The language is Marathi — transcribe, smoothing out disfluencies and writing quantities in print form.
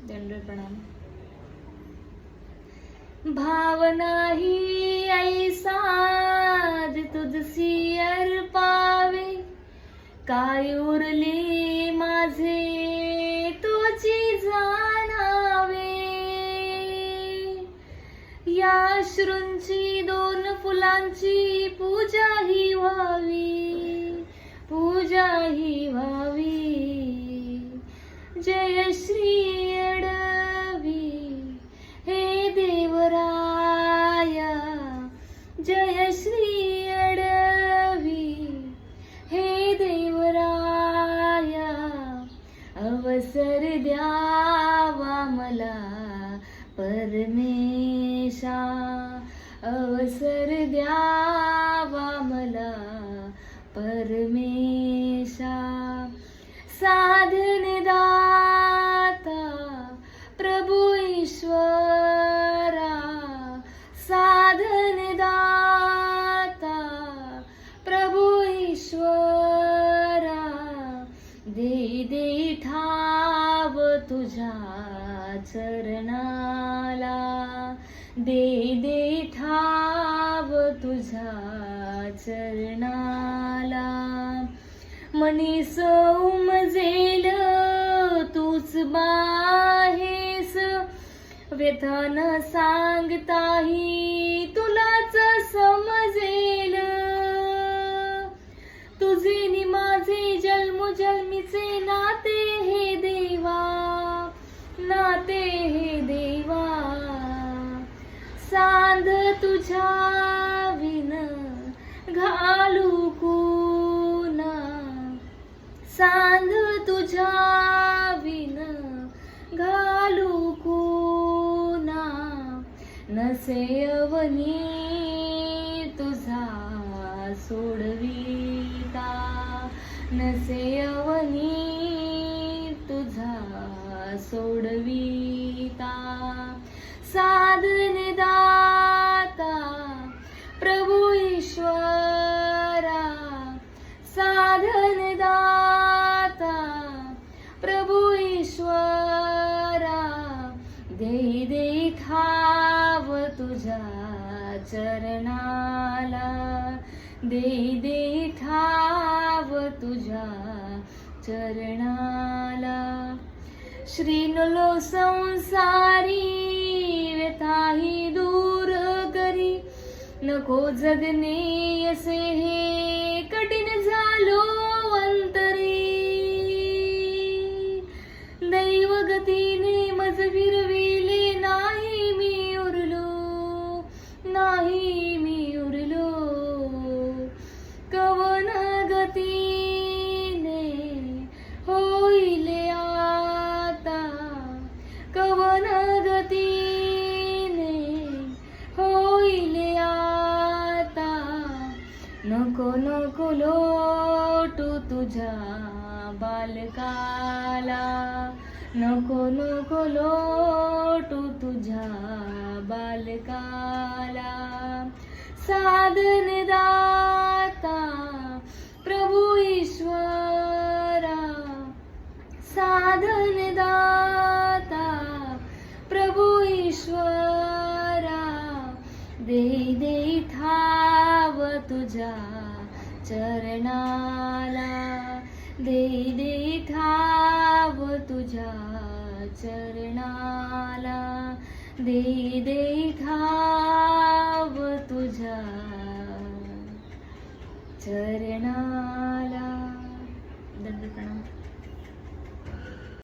दंड प्रणाम. भावनाही ऐसा तुझसी अर्पावे, काय उरले माझे तुझी जाणावे. या अश्रूंची दोन फुलांची पूजा ही व्हावी, पूजा ही व्हावी. जय श्री अडवी हे देवराया, जय श्री अडवी हे देवराया. अवसर द्यावा मला परमेशा, अवसर द्यावा मला परमेशा. साधन दाता प्रभु ईश्वरा, साधन दाता प्रभु ईश्वरा. दे दे ठाव तुझ्या चरणाला, दे दे ठाव तुझ्या चरणाला. मनीस उमजेल तूच बाहेस, व्यथा न सांगताही तुलाच समजेल. तुझे नि माझे जन्मोजन्मीचे नाते हे देवा, नाते हे देवा. सांध तुझ्या विन घालू कुणा, सांध तुझ्या विन घालू कुणा. नसे अवनी तुझा सोडविता, नसे अवनी तुझा सोडविता. साधन दाता प्रभु ईश्वरा, साधन दाता प्रभु ईश्वरा. दे दे ठाव तुझ्या चरणाला, दे दे ठाव तुझ्या चरणाला. श्रीनुलो संसारी व्यथाही दूर करी, नको जगणे असे हे कठीण झालो अंतरी. दैवगतीने मज फिरविले नाही मी उरलो, नाही मी उरलो. कवन गतीने होईले आता, कवन गतीने होईले आता. नको नको लोटू तुझ्या बालकाला, नको नको लोटू तुझ्या बालकाला. साधन दाता प्रभु ईश्वरा, साधन दाता प्रभु ईश्वरा. दे दे ठाव तुझ्या चरणाला, दे दे ठाव तुझ्या चरणाला, दे दे ठाव तुझ्या चरणाला.